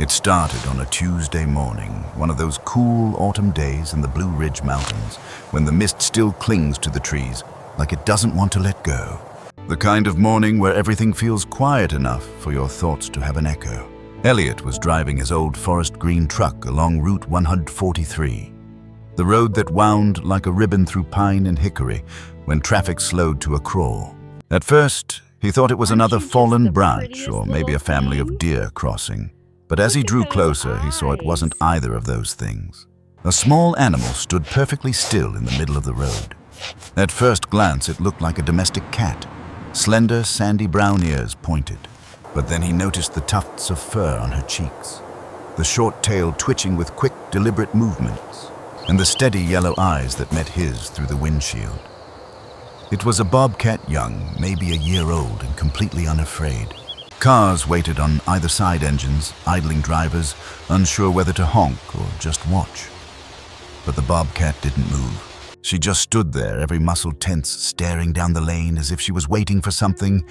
It started on a Tuesday morning, one of those cool autumn days in the Blue Ridge Mountains, when the mist still clings to the trees like it doesn't want to let go. The kind of morning where everything feels quiet enough for your thoughts to have an echo. Elliot was driving his old forest green truck along Route 143, the road that wound like a ribbon through pine and hickory when traffic slowed to a crawl. At first, he thought it was another fallen branch or maybe a family of deer crossing. But as he drew closer, he saw it wasn't either of those things. A small animal stood perfectly still in the middle of the road. At first glance, it looked like a domestic cat. Slender, sandy brown ears pointed. But then he noticed the tufts of fur on her cheeks, the short tail twitching with quick, deliberate movements, and the steady yellow eyes that met his through the windshield. It was a bobcat young, maybe a year old, and completely unafraid. Cars waited on either side engines, idling drivers, unsure whether to honk or just watch. But the bobcat didn't move. She just stood there, every muscle tense, staring down the lane as if she was waiting for something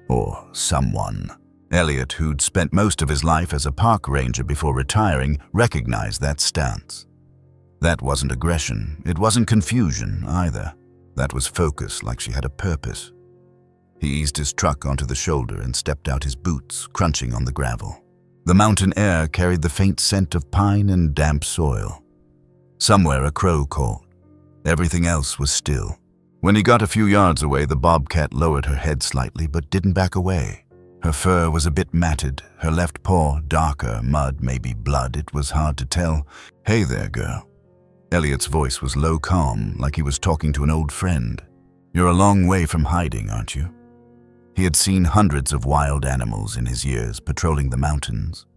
or someone. Elliot, who'd spent most of his life as a park ranger before retiring, recognized that stance. That wasn't aggression. It wasn't confusion either. That was focus, like she had a purpose. He eased his truck onto the shoulder and stepped out his boots, crunching on the gravel. The mountain air carried the faint scent of pine and damp soil. Somewhere a crow called. Everything else was still. When he got a few yards away, the bobcat lowered her head slightly but didn't back away. Her fur was a bit matted, her left paw darker, mud, maybe blood, it was hard to tell. "Hey there, girl." Elliot's voice was low, calm, like he was talking to an old friend. "You're a long way from hiding, aren't you?" He had seen hundreds of wild animals in his years patrolling the mountains.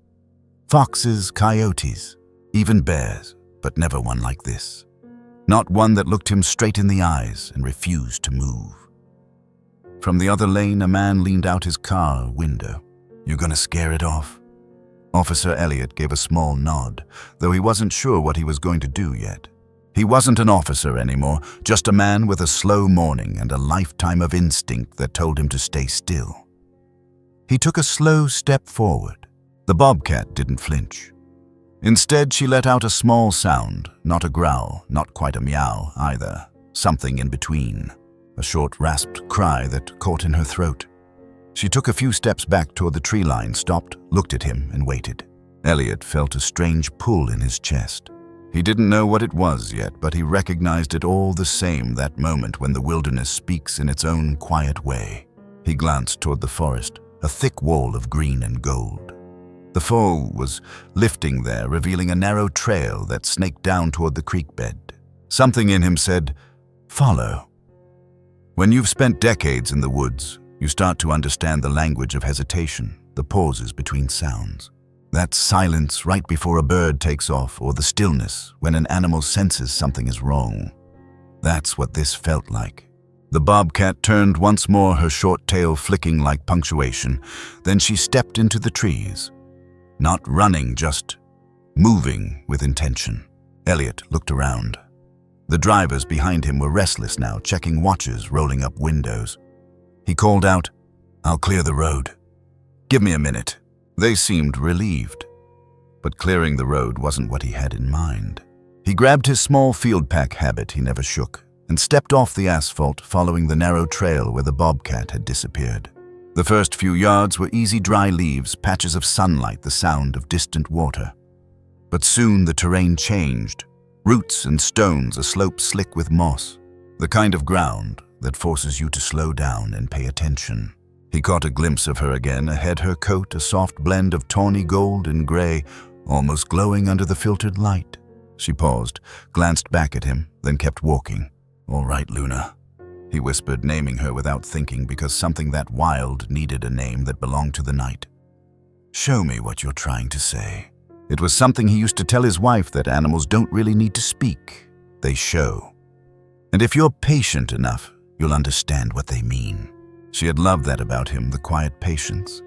Foxes, coyotes, even bears, but never one like this. Not one that looked him straight in the eyes and refused to move. From the other lane, a man leaned out his car window. "You gonna scare it off?" Officer Elliot gave a small nod, though he wasn't sure what he was going to do yet. He wasn't an officer anymore, just a man with a slow morning and a lifetime of instinct that told him to stay still. He took a slow step forward. The bobcat didn't flinch. Instead, she let out a small sound, not a growl, not quite a meow either, something in between, a short rasped cry that caught in her throat. She took a few steps back toward the tree line, stopped, looked at him, and waited. Elliot felt a strange pull in his chest. He didn't know what it was yet, but he recognized it all the same, that moment when the wilderness speaks in its own quiet way. He glanced toward the forest, a thick wall of green and gold. The foe was lifting there, revealing a narrow trail that snaked down toward the creek bed. Something in him said, "Follow." When you've spent decades in the woods, you start to understand the language of hesitation, the pauses between sounds. That silence right before a bird takes off, or the stillness when an animal senses something is wrong. That's what this felt like. The bobcat turned once more, her short tail flicking like punctuation. Then she stepped into the trees. Not running, just moving with intention. Elliot looked around. The drivers behind him were restless now, checking watches, rolling up windows. He called out, "I'll clear the road. Give me a minute." They seemed relieved. But clearing the road wasn't what he had in mind. He grabbed his small field pack habit he never shook and stepped off the asphalt, following the narrow trail where the bobcat had disappeared. The first few yards were easy dry leaves, patches of sunlight, the sound of distant water. But soon the terrain changed. Roots and stones, a slope slick with moss. The kind of ground that forces you to slow down and pay attention. He caught a glimpse of her again, ahead, her coat a soft blend of tawny gold and gray, almost glowing under the filtered light. She paused, glanced back at him, then kept walking. "All right, Luna," he whispered, naming her without thinking, because something that wild needed a name that belonged to the night. "Show me what you're trying to say." It was something he used to tell his wife, that animals don't really need to speak. They show. And if you're patient enough, you'll understand what they mean. She had loved that about him, the quiet patience.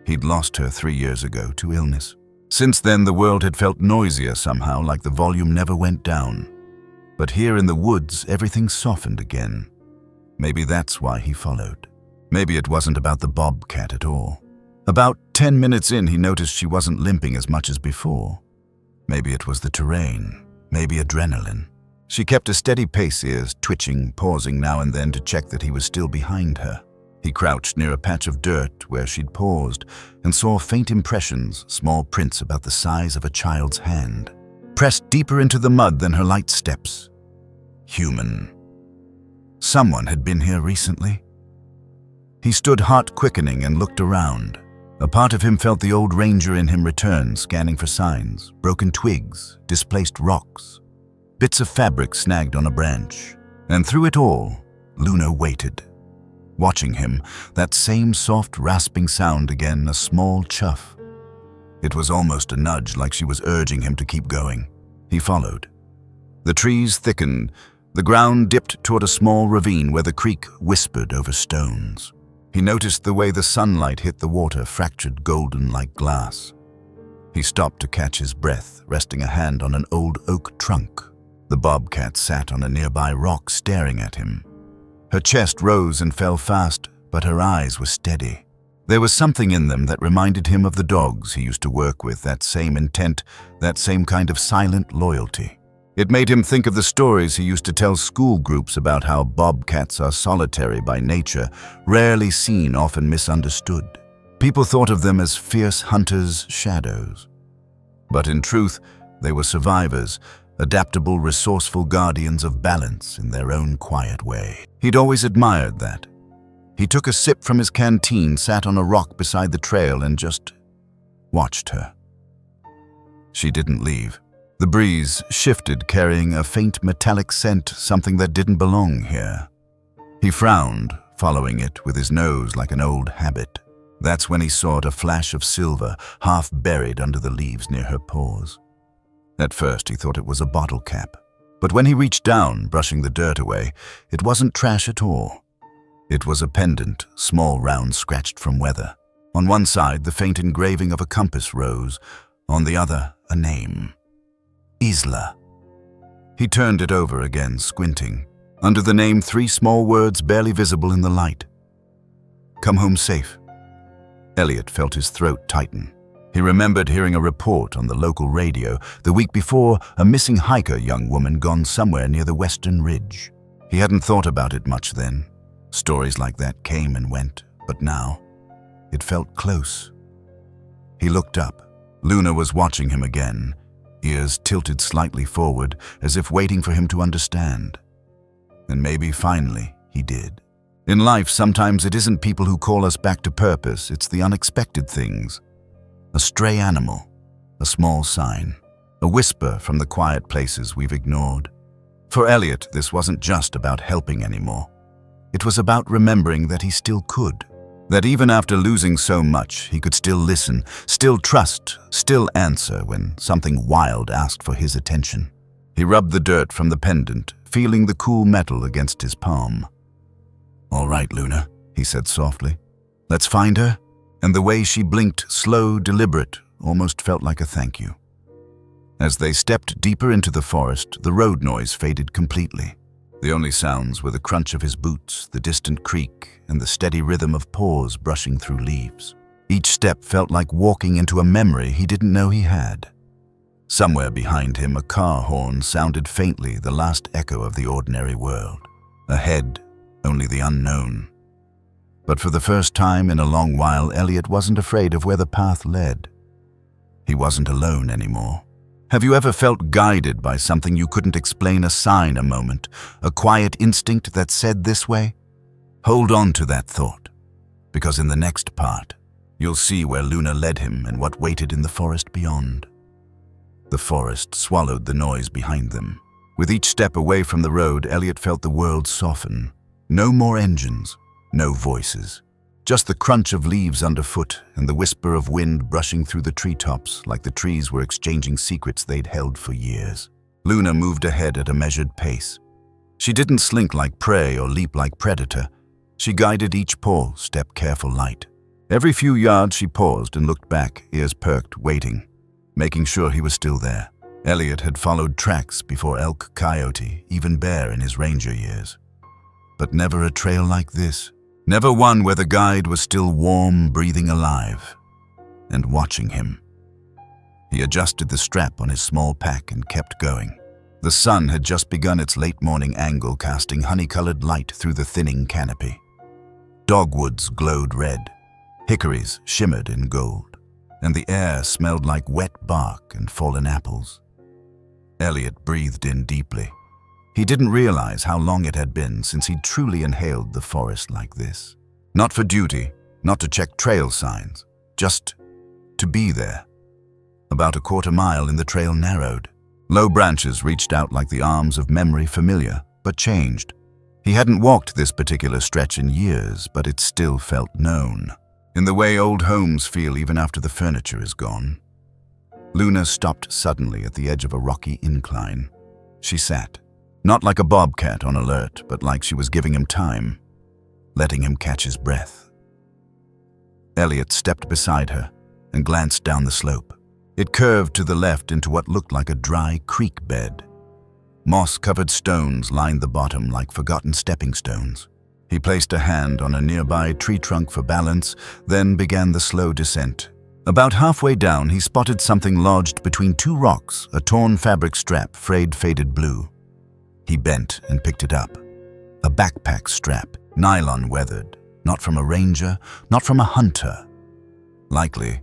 He'd lost her 3 years ago to illness. Since then, the world had felt noisier somehow, like the volume never went down. But here in the woods, everything softened again. Maybe that's why he followed. Maybe it wasn't about the bobcat at all. About 10 minutes in, he noticed she wasn't limping as much as before. Maybe it was the terrain, maybe adrenaline. She kept a steady pace, ears twitching, pausing now and then to check that he was still behind her. He crouched near a patch of dirt where she'd paused and saw faint impressions, small prints about the size of a child's hand, pressed deeper into the mud than her light steps. Human. Someone had been here recently. He stood heart quickening and looked around. A part of him felt the old ranger in him return, scanning for signs, broken twigs, displaced rocks, bits of fabric snagged on a branch. And through it all, Luna waited. Watching him, that same soft rasping sound again, a small chuff. It was almost a nudge, like she was urging him to keep going. He followed. The trees thickened. The ground dipped toward a small ravine where the creek whispered over stones. He noticed the way the sunlight hit the water, fractured golden like glass. He stopped to catch his breath, resting a hand on an old oak trunk. The bobcat sat on a nearby rock, staring at him. Her chest rose and fell fast, but her eyes were steady. There was something in them that reminded him of the dogs he used to work with, that same intent, that same kind of silent loyalty. It made him think of the stories he used to tell school groups about how bobcats are solitary by nature, rarely seen, often misunderstood. People thought of them as fierce hunters' shadows. But in truth, they were survivors, adaptable, resourceful guardians of balance in their own quiet way. He'd always admired that. He took a sip from his canteen, sat on a rock beside the trail, and just watched her. She didn't leave. The breeze shifted, carrying a faint metallic scent, something that didn't belong here. He frowned, following it with his nose like an old habit. That's when he saw a flash of silver, half buried under the leaves near her paws. At first he thought it was a bottle cap, but when he reached down, brushing the dirt away, it wasn't trash at all. It was a pendant, small, round, scratched from weather. On one side, the faint engraving of a compass rose. On the other, a name. Isla. He turned it over again, squinting. Under the name, 3 small words barely visible in the light. Come home safe. Elliot felt his throat tighten. He remembered hearing a report on the local radio the week before, a missing hiker young woman gone somewhere near the western ridge. He hadn't thought about it much then. Stories like that came and went, but now it felt close. He looked up. Luna was watching him again, ears tilted slightly forward, as if waiting for him to understand. And maybe finally he did. In life, sometimes it isn't people who call us back to purpose, it's the unexpected things. A stray animal, a small sign, a whisper from the quiet places we've ignored. For Elliot, this wasn't just about helping anymore. It was about remembering that he still could. That even after losing so much, he could still listen, still trust, still answer when something wild asked for his attention. He rubbed the dirt from the pendant, feeling the cool metal against his palm. All right, Luna, he said softly. Let's find her. And the way she blinked, slow, deliberate, almost felt like a thank you. As they stepped deeper into the forest, the road noise faded completely. The only sounds were the crunch of his boots, the distant creak, and the steady rhythm of paws brushing through leaves. Each step felt like walking into a memory he didn't know he had. Somewhere behind him, a car horn sounded faintly, the last echo of the ordinary world. Ahead, only the unknown. But for the first time in a long while, Elliot wasn't afraid of where the path led. He wasn't alone anymore. Have you ever felt guided by something you couldn't explain, a sign, a moment, a quiet instinct that said this way? Hold on to that thought, because in the next part, you'll see where Luna led him and what waited in the forest beyond. The forest swallowed the noise behind them. With each step away from the road, Elliot felt the world soften. No more engines, no voices. Just the crunch of leaves underfoot and the whisper of wind brushing through the treetops like the trees were exchanging secrets they'd held for years. Luna moved ahead at a measured pace. She didn't slink like prey or leap like predator. She guided each paw, step careful, light. Every few yards she paused and looked back, ears perked, waiting, making sure he was still there. Elliot had followed tracks before elk, coyote, even bear in his ranger years. But never a trail like this. Never one where the guide was still warm, breathing alive, and watching him. He adjusted the strap on his small pack and kept going. The sun had just begun its late morning angle, casting honey-colored light through the thinning canopy. Dogwoods glowed red, hickories shimmered in gold, and the air smelled like wet bark and fallen apples. Elliot breathed in deeply. He didn't realize how long it had been since he'd truly inhaled the forest like this. Not for duty, not to check trail signs, just to be there. About a quarter mile in, the trail narrowed. Low branches reached out like the arms of memory, familiar, but changed. He hadn't walked this particular stretch in years, but it still felt known, in the way old homes feel even after the furniture is gone. Luna stopped suddenly at the edge of a rocky incline. She sat, not like a bobcat on alert, but like she was giving him time, letting him catch his breath. Elliot stepped beside her and glanced down the slope. It curved to the left into what looked like a dry creek bed. Moss-covered stones lined the bottom like forgotten stepping stones. He placed a hand on a nearby tree trunk for balance, then began the slow descent. About halfway down, he spotted something lodged between two rocks, a torn fabric strap, frayed faded blue. He bent and picked it up. A backpack strap, nylon weathered, not from a ranger, not from a hunter. Likely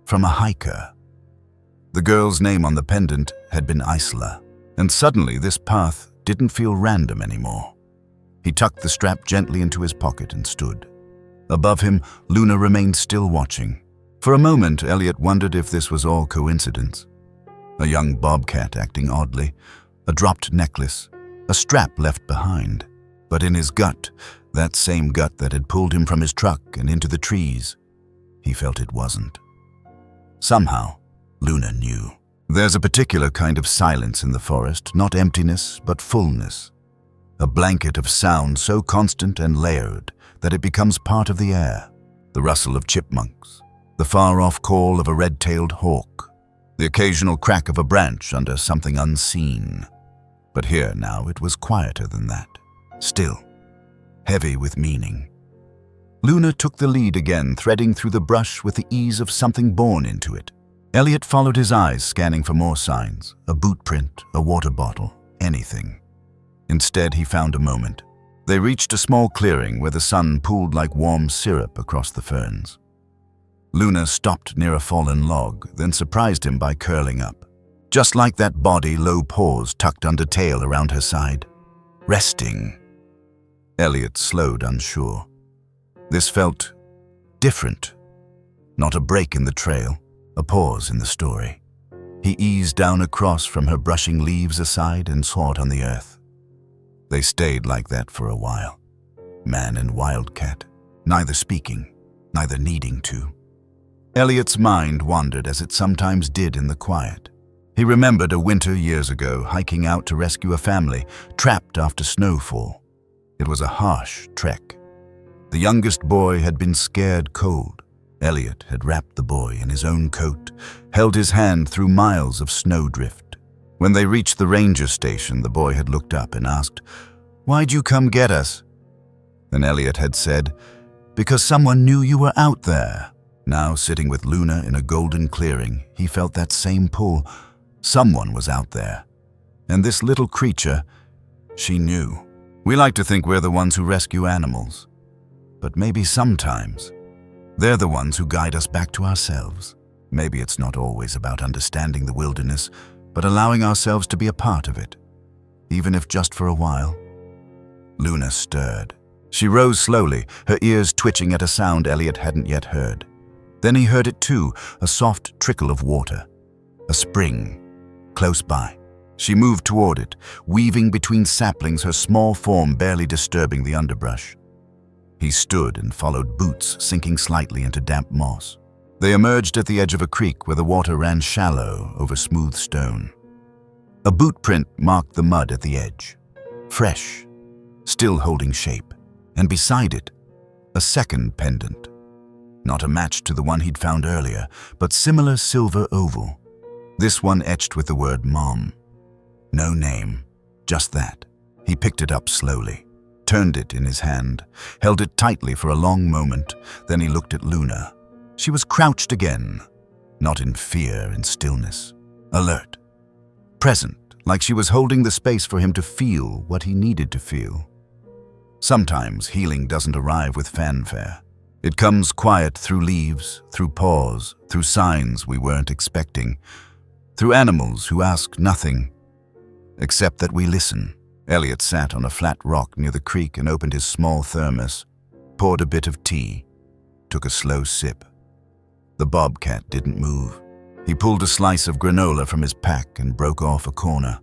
from a hiker. The girl's name on the pendant had been Isla, and suddenly this path didn't feel random anymore. He tucked the strap gently into his pocket and stood. Above him, Luna remained still watching. For a moment, Elliot wondered if this was all coincidence. A young bobcat acting oddly, a dropped necklace, a strap left behind. But in his gut, that same gut that had pulled him from his truck and into the trees, he felt it wasn't. Somehow, Luna knew. There's a particular kind of silence in the forest, not emptiness, but fullness. A blanket of sound so constant and layered that it becomes part of the air. The rustle of chipmunks, the far-off call of a red-tailed hawk, the occasional crack of a branch under something unseen. But here now it was quieter than that. Still, heavy with meaning. Luna took the lead again, threading through the brush with the ease of something born into it. Elliot followed his eyes, scanning for more signs, a boot print, a water bottle, anything. Instead, he found a moment. They reached a small clearing where the sun pooled like warm syrup across the ferns. Luna stopped near a fallen log, then surprised him by curling up. Just like that body, low paws tucked under tail around her side. Resting. Elliot slowed, unsure. This felt different. Not a break in the trail, a pause in the story. He eased down across from her, brushing leaves aside, and sought on the earth. They stayed like that for a while. Man and wildcat, neither speaking, neither needing to. Elliot's mind wandered as it sometimes did in the quiet. He remembered a winter years ago, hiking out to rescue a family, trapped after snowfall. It was a harsh trek. The youngest boy had been scared cold. Elliot had wrapped the boy in his own coat, held his hand through miles of snowdrift. When they reached the ranger station, the boy had looked up and asked, "Why'd you come get us?" And Elliot had said, "Because someone knew you were out there." Now, sitting with Luna in a golden clearing, he felt that same pull. Someone was out there. And this little creature, she knew. We like to think we're the ones who rescue animals. But maybe sometimes they're the ones who guide us back to ourselves. Maybe it's not always about understanding the wilderness, but allowing ourselves to be a part of it, even if just for a while. Luna stirred. She rose slowly, her ears twitching at a sound Elliot hadn't yet heard. Then he heard it too, a soft trickle of water. A spring, close by. She moved toward it, weaving between saplings, her small form barely disturbing the underbrush. He stood and followed, boots sinking slightly into damp moss. They emerged at the edge of a creek where the water ran shallow over smooth stone. A boot print marked the mud at the edge. Fresh, still holding shape. And beside it, a second pendant. Not a match to the one he'd found earlier, but similar silver oval. This one etched with the word Mom. No name, just that. He picked it up slowly. turned it in his hand, held it tightly for a long moment, then he looked at Luna. She was crouched again, not in fear, in stillness, alert, present, like she was holding the space for him to feel what he needed to feel. Sometimes healing doesn't arrive with fanfare. It comes quiet through leaves, through paws, through signs we weren't expecting, through animals who ask nothing, except that we listen. Elliot sat on a flat rock near the creek and opened his small thermos, poured a bit of tea, took a slow sip. The bobcat didn't move. He pulled a slice of granola from his pack and broke off a corner,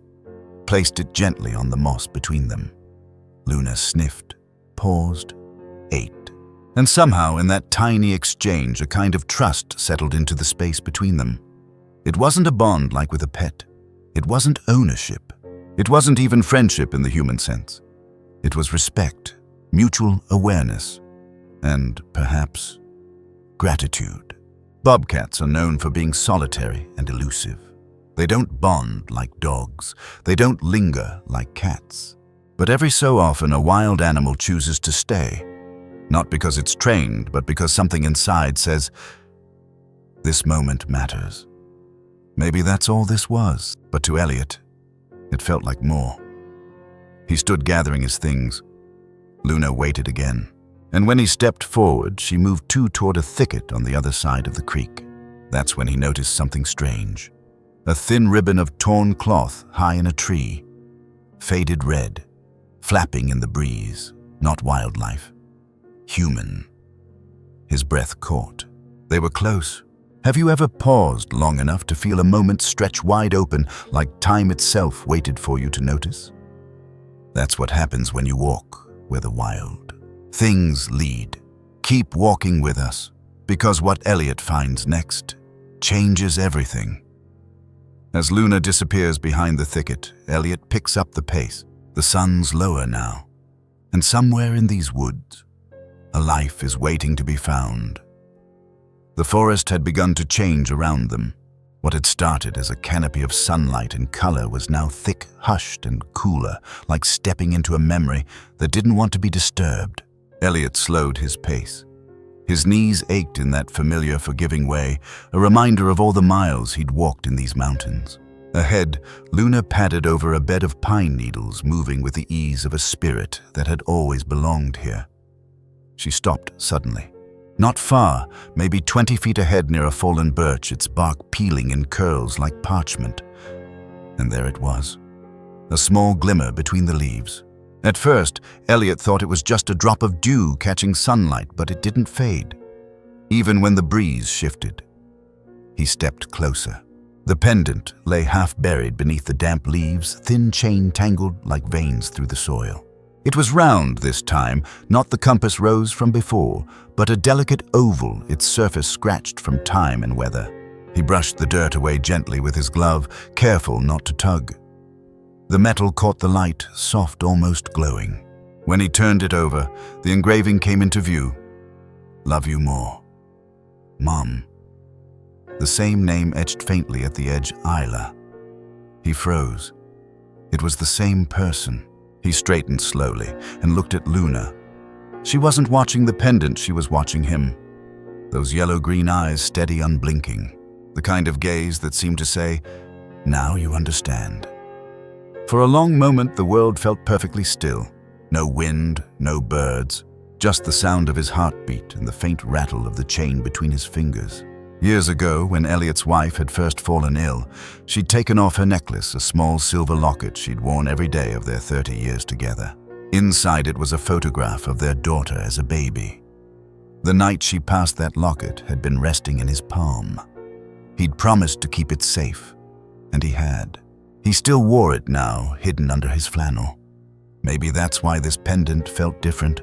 placed it gently on the moss between them. Luna sniffed, paused, ate. And somehow in that tiny exchange a kind of trust settled into the space between them. It wasn't a bond like with a pet. It wasn't ownership. It wasn't even friendship in the human sense. It was respect, mutual awareness, and perhaps gratitude. Bobcats are known for being solitary and elusive. They don't bond like dogs. They don't linger like cats. But every so often a wild animal chooses to stay, not because it's trained, but because something inside says, this moment matters. Maybe that's all this was, but to Elliot, it felt like more. He stood gathering his things. Luna waited again, and when he stepped forward, she moved toward a thicket on the other side of the creek. That's when he noticed something strange. A thin ribbon of torn cloth high in a tree, faded red, flapping in the breeze, not wildlife. Human. His breath caught. They were close. Have you ever paused long enough to feel a moment stretch wide open, like time itself waited for you to notice? That's what happens when you walk with the wild. Things lead. Keep walking with us, because what Elliot finds next changes everything. As Luna disappears behind the thicket, Elliot picks up the pace. The sun's lower now, and somewhere in these woods, a life is waiting to be found. The forest had begun to change around them. What had started as a canopy of sunlight and color was now thick, hushed, and cooler, like stepping into a memory that didn't want to be disturbed. Elliot slowed his pace. His knees ached in that familiar, forgiving way, a reminder of all the miles he'd walked in these mountains. Ahead, Luna padded over a bed of pine needles, moving with the ease of a spirit that had always belonged here. She stopped suddenly. Not far, maybe 20 feet ahead near a fallen birch, its bark peeling in curls like parchment. And there it was, a small glimmer between the leaves. At first, Elliot thought it was just a drop of dew catching sunlight, but it didn't fade, even when the breeze shifted. He stepped closer. The pendant lay half buried beneath the damp leaves, thin chain tangled like veins through the soil. It was round this time, not the compass rose from before, but a delicate oval, its surface scratched from time and weather. He brushed the dirt away gently with his glove, careful not to tug. The metal caught the light, soft, almost glowing. When he turned it over, the engraving came into view. Love you more. Mom. The same name etched faintly at the edge, Isla. He froze. It was the same person. He straightened slowly and looked at Luna. She wasn't watching the pendant, she was watching him. Those yellow-green eyes steady, unblinking. The kind of gaze that seemed to say, now you understand. For a long moment, the world felt perfectly still. No wind, no birds, just the sound of his heartbeat and the faint rattle of the chain between his fingers. Years ago, when Elliot's wife had first fallen ill, she'd taken off her necklace, a small silver locket she'd worn every day of their 30 years together. Inside it was a photograph of their daughter as a baby. The night she passed that locket had been resting in his palm. He'd promised to keep it safe, and he had. He still wore it now, hidden under his flannel. Maybe that's why this pendant felt different.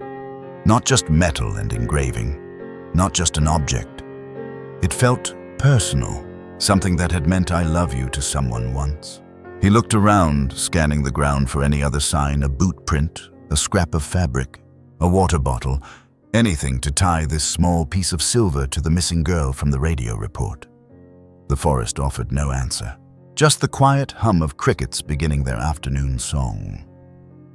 Not just metal and engraving, not just an object. It felt personal, something that had meant I love you to someone once. He looked around, scanning the ground for any other sign, a boot print, a scrap of fabric, a water bottle, anything to tie this small piece of silver to the missing girl from the radio report. The forest offered no answer, just the quiet hum of crickets beginning their afternoon song.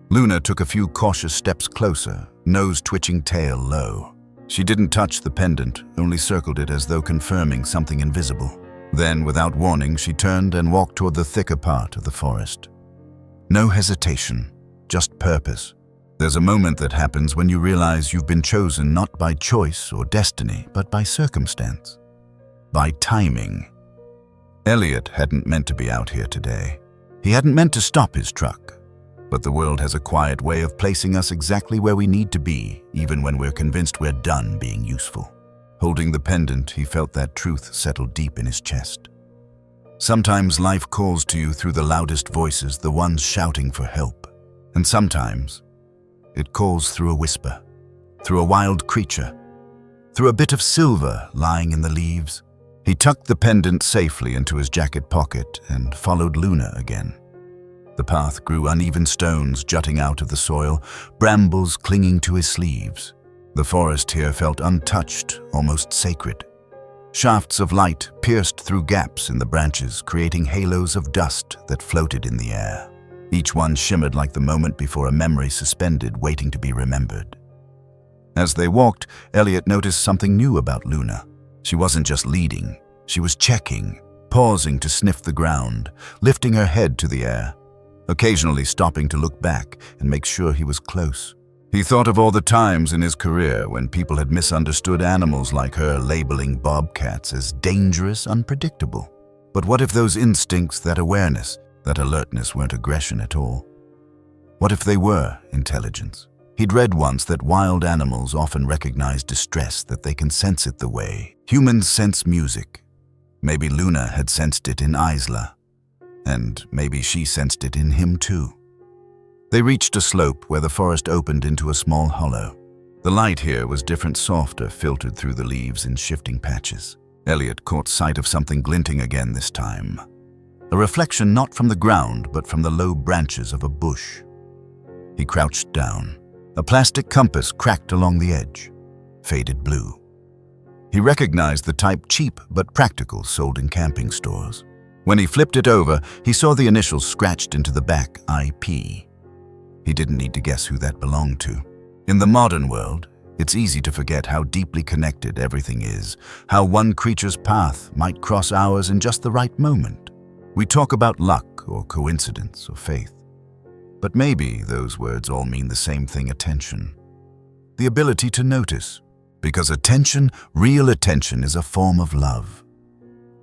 Luna took a few cautious steps closer, nose twitching, tail low. She didn't touch the pendant, only circled it as though confirming something invisible. Then, without warning, she turned and walked toward the thicker part of the forest. No hesitation, just purpose. There's a moment that happens when you realize you've been chosen not by choice or destiny, but by circumstance, by timing. Elliot hadn't meant to be out here today. He hadn't meant to stop his truck. But the world has a quiet way of placing us exactly where we need to be, even when we're convinced we're done being useful. Holding the pendant, he felt that truth settle deep in his chest. Sometimes life calls to you through the loudest voices, the ones shouting for help. And sometimes it calls through a whisper, through a wild creature, through a bit of silver lying in the leaves. He tucked the pendant safely into his jacket pocket and followed Luna again. The path grew uneven stones jutting out of the soil, brambles clinging to his sleeves. The forest here felt untouched, almost sacred. Shafts of light pierced through gaps in the branches, creating halos of dust that floated in the air. Each one shimmered like the moment before a memory suspended, waiting to be remembered. As they walked, Elliot noticed something new about Luna. She wasn't just leading, she was checking, pausing to sniff the ground, lifting her head to the air, occasionally stopping to look back and make sure he was close. He thought of all the times in his career when people had misunderstood animals like her, labeling bobcats as dangerous, unpredictable. But what if those instincts, that awareness, that alertness weren't aggression at all? What if they were intelligence? He'd read once that wild animals often recognize distress, that they can sense it the way humans sense music. Maybe Luna had sensed it in Isla. And maybe she sensed it in him too. They reached a slope where the forest opened into a small hollow. The light here was different, softer, filtered through the leaves in shifting patches. Elliot caught sight of something glinting again this time. A reflection not from the ground, but from the low branches of a bush. He crouched down. A plastic compass cracked along the edge, faded blue. He recognized the type, cheap but practical, sold in camping stores. When he flipped it over, he saw the initials scratched into the back, IP. He didn't need to guess who that belonged to. In the modern world, it's easy to forget how deeply connected everything is, how one creature's path might cross ours in just the right moment. We talk about luck or coincidence or faith. But maybe those words all mean the same thing: attention. The ability to notice. Because attention, real attention, is a form of love.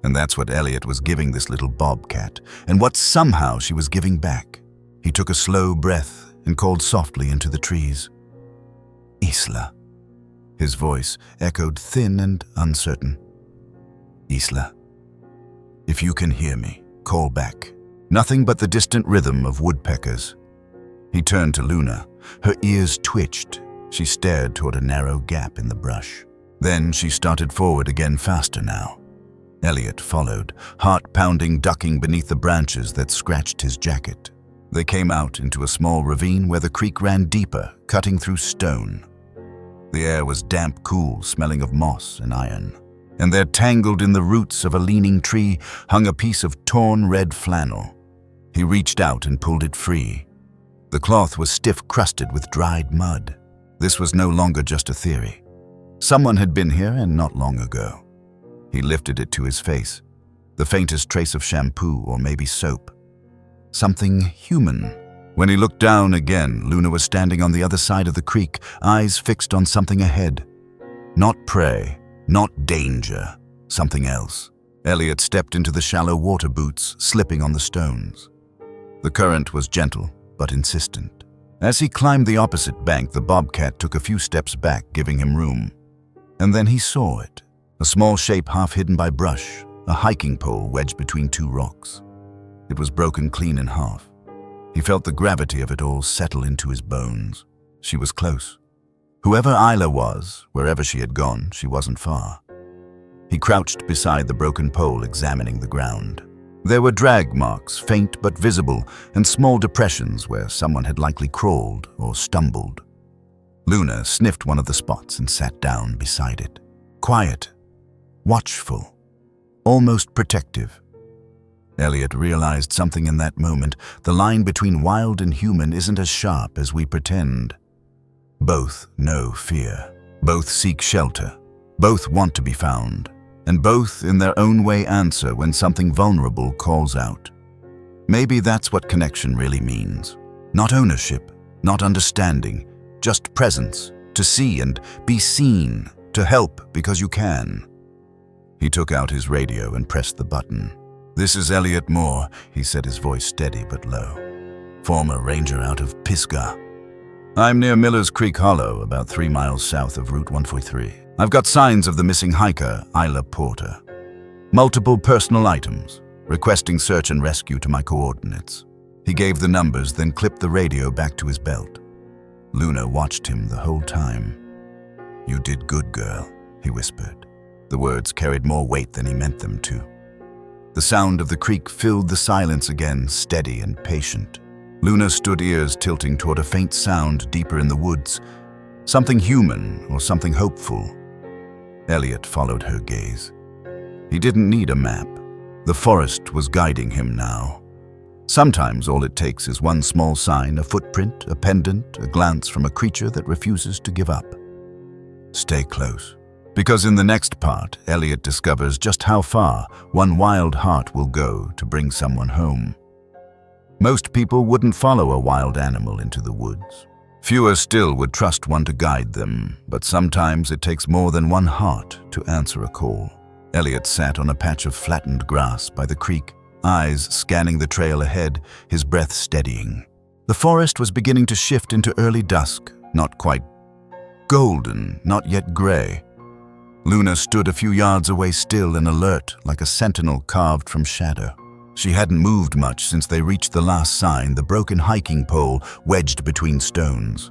And that's what Elliot was giving this little bobcat, and what somehow she was giving back. He took a slow breath and called softly into the trees. Isla. His voice echoed thin and uncertain. Isla, if you can hear me, call back. Nothing but the distant rhythm of woodpeckers. He turned to Luna. Her ears twitched. She stared toward a narrow gap in the brush. Then she started forward again, faster now. Elliot followed, heart-pounding, ducking beneath the branches that scratched his jacket. They came out into a small ravine where the creek ran deeper, cutting through stone. The air was damp, cool, smelling of moss and iron. And there, tangled in the roots of a leaning tree, hung a piece of torn red flannel. He reached out and pulled it free. The cloth was stiff-crusted with dried mud. This was no longer just a theory. Someone had been here, and not long ago. He lifted it to his face, the faintest trace of shampoo or maybe soap. Something human. When he looked down again, Luna was standing on the other side of the creek, eyes fixed on something ahead. Not prey, not danger, something else. Elliot stepped into the shallow water boots, slipping on the stones. The current was gentle, but insistent. As he climbed the opposite bank, the bobcat took a few steps back, giving him room. And then he saw it. A small shape half hidden by brush, a hiking pole wedged between two rocks. It was broken clean in half. He felt the gravity of it all settle into his bones. She was close. Whoever Isla was, wherever she had gone, she wasn't far. He crouched beside the broken pole, examining the ground. There were drag marks, faint but visible, and small depressions where someone had likely crawled or stumbled. Luna sniffed one of the spots and sat down beside it. Quiet, watchful, almost protective. Elliot realized something in that moment. The line between wild and human isn't as sharp as we pretend. Both know fear. Both seek shelter. Both want to be found. And both, in their own way, answer when something vulnerable calls out. Maybe that's what connection really means. Not ownership, not understanding, just presence, to see and be seen, to help because you can. He took out his radio and pressed the button. "This is Elliot Moore," he said, his voice steady but low. "Former ranger out of Pisgah. I'm near Miller's Creek Hollow, about 3 miles south of Route 143. I've got signs of the missing hiker, Isla Porter. Multiple personal items, requesting search and rescue to my coordinates." He gave the numbers, then clipped the radio back to his belt. Luna watched him the whole time. "You did good, girl," he whispered. The words carried more weight than he meant them to. The sound of the creek filled the silence again, steady and patient. Luna stood, ears tilting toward a faint sound deeper in the woods. Something human or something hopeful. Elliot followed her gaze. He didn't need a map. The forest was guiding him now. Sometimes all it takes is one small sign, a footprint, a pendant, a glance from a creature that refuses to give up. Stay close. Because in the next part, Elliot discovers just how far one wild heart will go to bring someone home. Most people wouldn't follow a wild animal into the woods. Fewer still would trust one to guide them, but sometimes it takes more than one heart to answer a call. Elliot sat on a patch of flattened grass by the creek, eyes scanning the trail ahead, his breath steadying. The forest was beginning to shift into early dusk, not quite golden, not yet gray. Luna stood a few yards away, still and alert, like a sentinel carved from shadow. She hadn't moved much since they reached the last sign, the broken hiking pole wedged between stones.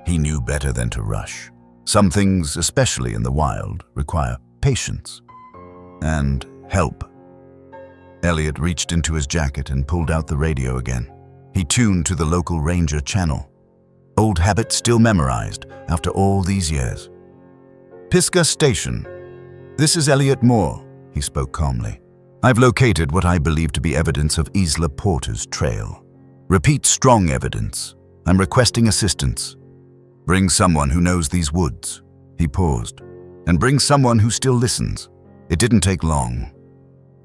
He knew better than to rush. Some things, especially in the wild, require patience and help. Elliot reached into his jacket and pulled out the radio again. He tuned to the local ranger channel. Old habit still memorized after all these years. "Pisgah Station. This is Elliot Moore," he spoke calmly. "I've located what I believe to be evidence of Isla Porter's trail. Repeat, strong evidence. I'm requesting assistance. Bring someone who knows these woods." He paused. "And bring someone who still listens." It didn't take long.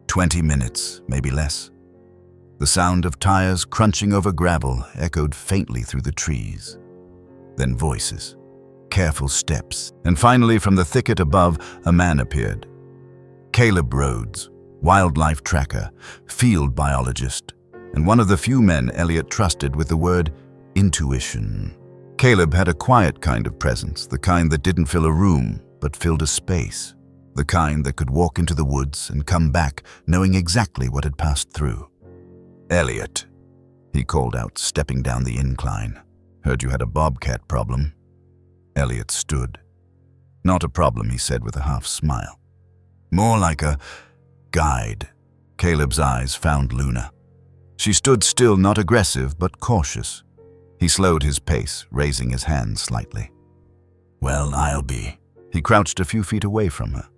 20 minutes, maybe less. The sound of tires crunching over gravel echoed faintly through the trees. Then voices, careful steps, and finally from the thicket above, a man appeared. Caleb Rhodes, wildlife tracker, field biologist, and one of the few men Elliot trusted with the word intuition. Caleb had a quiet kind of presence, the kind that didn't fill a room, but filled a space. The kind that could walk into the woods and come back knowing exactly what had passed through. "Elliot," he called out, stepping down the incline. "Heard you had a bobcat problem." Elliot stood. "Not a problem," he said with a half smile. "More like a guide." Caleb's eyes found Luna. She stood still, not aggressive, but cautious. He slowed his pace, raising his hand slightly. "Well, I'll be." He crouched a few feet away from her.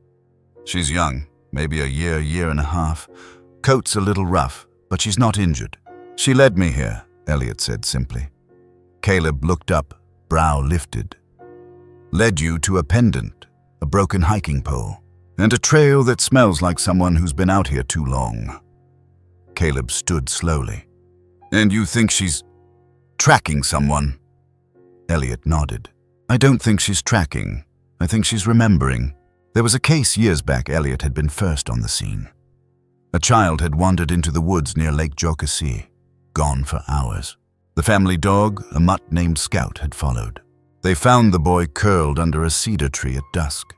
"She's young, maybe a year and a half. Coat's a little rough, but she's not injured." "She led me here," Elliot said simply. Caleb looked up, brow lifted. "Led you to a pendant, a broken hiking pole, and a trail that smells like someone who's been out here too long." Caleb stood slowly. "And you think she's tracking someone?" Elliot nodded. "I don't think she's tracking. I think she's remembering. There was a case years back Elliot had been first on the scene. A child had wandered into the woods near Lake Jokasee, gone for hours. The family dog, a mutt named Scout, had followed. They found the boy curled under a cedar tree at dusk,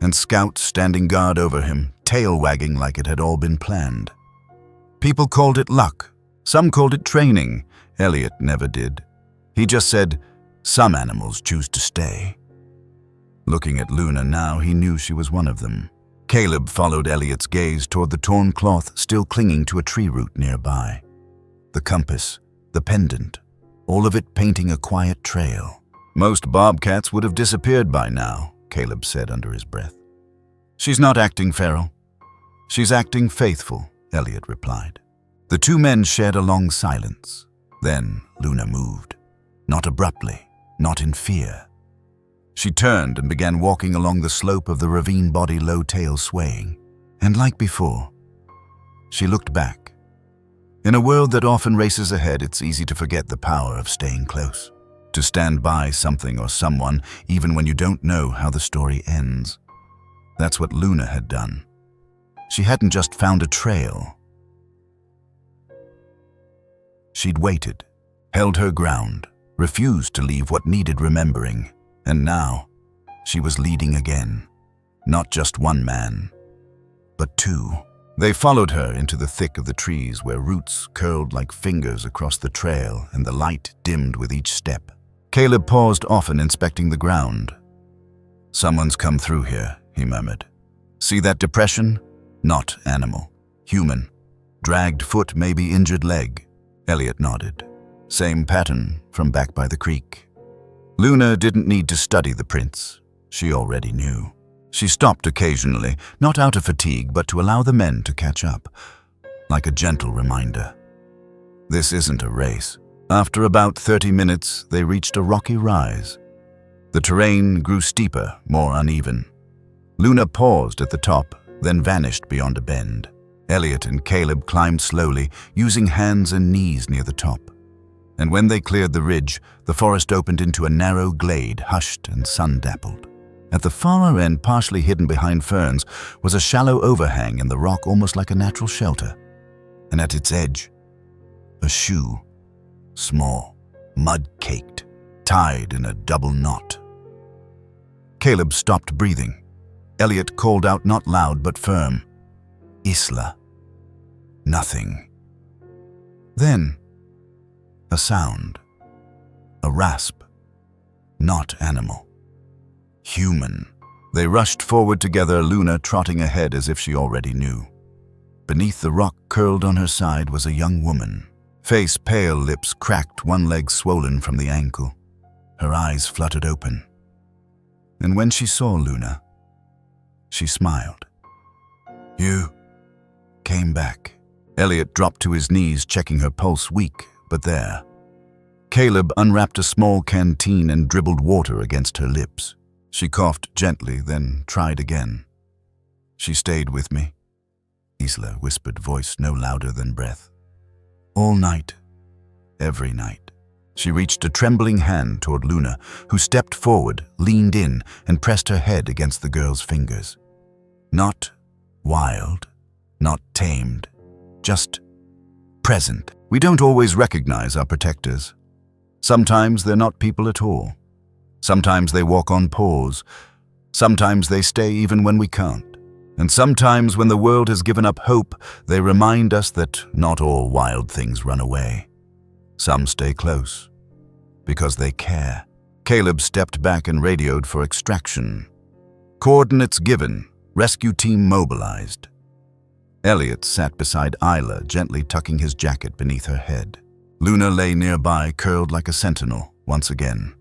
and Scout standing guard over him, tail wagging like it had all been planned. People called it luck. Some called it training. Elliot never did. He just said, "Some animals choose to stay." Looking at Luna now, he knew she was one of them. Caleb followed Elliot's gaze toward the torn cloth still clinging to a tree root nearby. The compass, the pendant, all of it painting a quiet trail. "Most bobcats would have disappeared by now," Caleb said under his breath. "She's not acting feral. She's acting faithful," Elliot replied. The two men shared a long silence. Then Luna moved. Not abruptly, not in fear. She turned and began walking along the slope of the ravine, body low, tail swaying. And like before, she looked back. In a world that often races ahead, it's easy to forget the power of staying close. To stand by something or someone, even when you don't know how the story ends. That's what Luna had done. She hadn't just found a trail. She'd waited, held her ground, refused to leave what needed remembering. And now, she was leading again. Not just one man, but two. They followed her into the thick of the trees where roots curled like fingers across the trail and the light dimmed with each step. Caleb paused, often inspecting the ground. "Someone's come through here," he murmured. "See that depression? Not animal. Human. Dragged foot, maybe injured leg." Elliot nodded. Same pattern from back by the creek. Luna didn't need to study the prints. She already knew. She stopped occasionally, not out of fatigue, but to allow the men to catch up, like a gentle reminder. This isn't a race. After about 30 minutes, they reached a rocky rise. The terrain grew steeper, more uneven. Luna paused at the top, then vanished beyond a bend. Elliot and Caleb climbed slowly, using hands and knees near the top. And when they cleared the ridge, the forest opened into a narrow glade, hushed and sun-dappled. At the far end, partially hidden behind ferns, was a shallow overhang in the rock, almost like a natural shelter. And at its edge, a shoe, small, mud-caked, tied in a double knot. Caleb stopped breathing. Elliot called out, not loud but firm, "Isla." Nothing. Then, a sound. A rasp. Not animal. Human. They rushed forward together, Luna trotting ahead as if she already knew. Beneath the rock, curled on her side, was a young woman. Face pale, lips cracked, one leg swollen from the ankle. Her eyes fluttered open. And when she saw Luna, she smiled. "You came back." Elliot dropped to his knees, checking her pulse, weak, but there. Caleb unwrapped a small canteen and dribbled water against her lips. She coughed gently, then tried again. "She stayed with me," Isla whispered, voice no louder than breath. "All night. Every night." She reached a trembling hand toward Luna, who stepped forward, leaned in, and pressed her head against the girl's fingers. Not wild, not tamed, just present. We don't always recognize our protectors. Sometimes they're not people at all. Sometimes they walk on paws. Sometimes they stay even when we can't. And sometimes when the world has given up hope, they remind us that not all wild things run away. Some stay close, because they care. Caleb stepped back and radioed for extraction. Coordinates given, rescue team mobilized. Elliot sat beside Isla, gently tucking his jacket beneath her head. Luna lay nearby, curled like a sentinel, once again.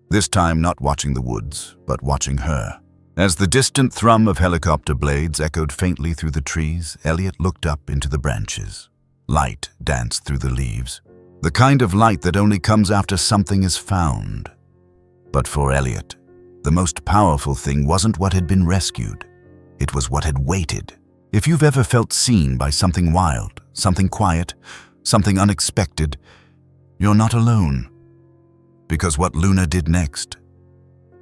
This time not watching the woods, but watching her. As the distant thrum of helicopter blades echoed faintly through the trees, Elliot looked up into the branches. Light danced through the leaves. The kind of light that only comes after something is found. But for Elliot, the most powerful thing wasn't what had been rescued. It was what had waited. If you've ever felt seen by something wild, something quiet, something unexpected, you're not alone. Because what Luna did next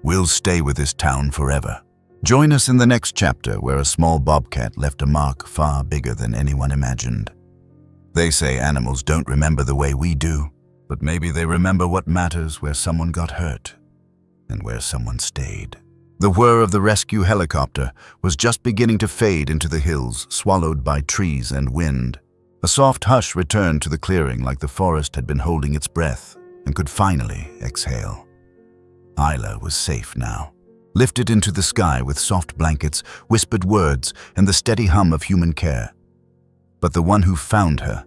will stay with this town forever. Join us in the next chapter where a small bobcat left a mark far bigger than anyone imagined. They say animals don't remember the way we do, but maybe they remember what matters, where someone got hurt and where someone stayed. The whir of the rescue helicopter was just beginning to fade into the hills, swallowed by trees and wind. A soft hush returned to the clearing, like the forest had been holding its breath and could finally exhale. Isla was safe now, lifted into the sky with soft blankets, whispered words, and the steady hum of human care. But the one who found her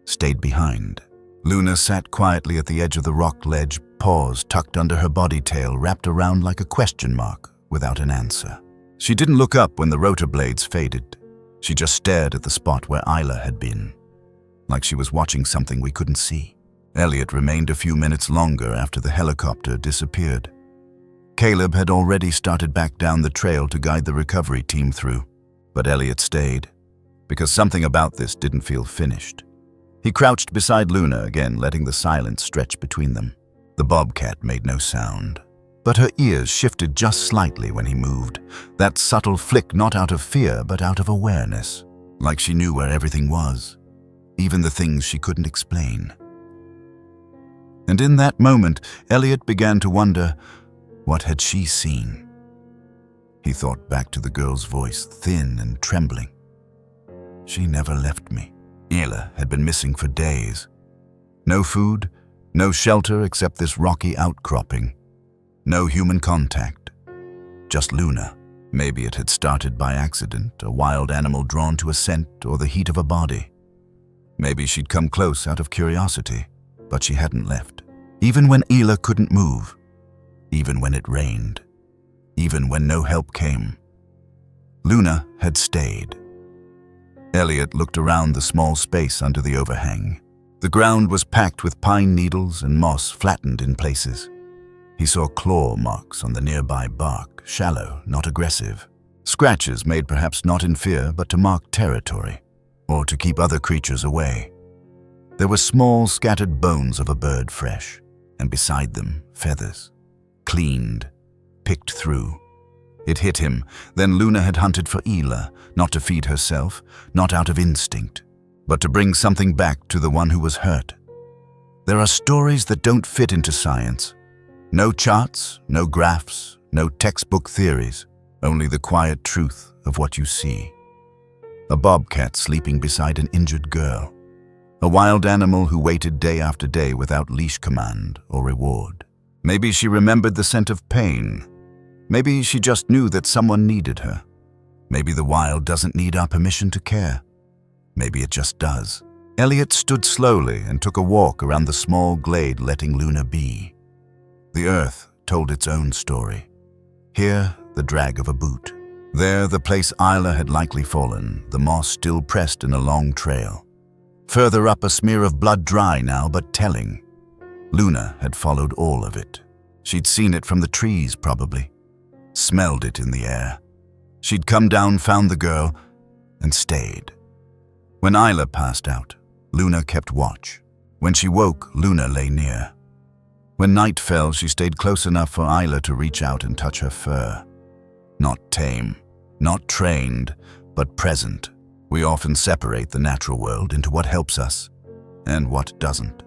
stayed behind. Luna sat quietly at the edge of the rock ledge, paws tucked under her body tail, wrapped around like a question mark, without an answer. She didn't look up when the rotor blades faded. She just stared at the spot where Isla had been. like she was watching something we couldn't see. Elliot remained a few minutes longer after the helicopter disappeared. Caleb had already started back down the trail to guide the recovery team through, but Elliot stayed, because something about this didn't feel finished. He crouched beside Luna again, letting the silence stretch between them. The bobcat made no sound, but her ears shifted just slightly when he moved, that subtle flick not out of fear but out of awareness, like she knew where everything was, even the things she couldn't explain. And in that moment, Elliot began to wonder, what had she seen? He thought back to the girl's voice, thin and trembling. She never left me. Ela had been missing for days. No food, no shelter except this rocky outcropping. No human contact. Just Luna. Maybe it had started by accident, a wild animal drawn to a scent or the heat of a body. Maybe she'd come close out of curiosity, but she hadn't left. Even when Ela couldn't move. Even when it rained. Even when no help came. Luna had stayed. Elliot looked around the small space under the overhang. The ground was packed with pine needles and moss flattened in places. He saw claw marks on the nearby bark, shallow, not aggressive. Scratches made perhaps not in fear, but to mark territory, or to keep other creatures away. There were small, scattered bones of a bird fresh, and beside them, feathers. Cleaned, picked through. It hit him. Then Luna had hunted for Ela, not to feed herself, not out of instinct, but to bring something back to the one who was hurt. There are stories that don't fit into science. No charts, no graphs, no textbook theories, only the quiet truth of what you see. A bobcat sleeping beside an injured girl. A wild animal who waited day after day without leash command or reward. Maybe she remembered the scent of pain. Maybe she just knew that someone needed her. Maybe the wild doesn't need our permission to care. Maybe it just does. Elliot stood slowly and took a walk around the small glade, letting Luna be. The earth told its own story. Here, the drag of a boot. There, the place Ela had likely fallen, the moss still pressed in a long trail. Further up, a smear of blood, dry now, but telling. Luna had followed all of it. She'd seen it from the trees, probably. Smelled it in the air. She'd come down, found the girl, and stayed. When Ela passed out, Luna kept watch. When she woke, Luna lay near. When night fell, she stayed close enough for Ela to reach out and touch her fur. Not tame, not trained, but present. We often separate the natural world into what helps us and what doesn't.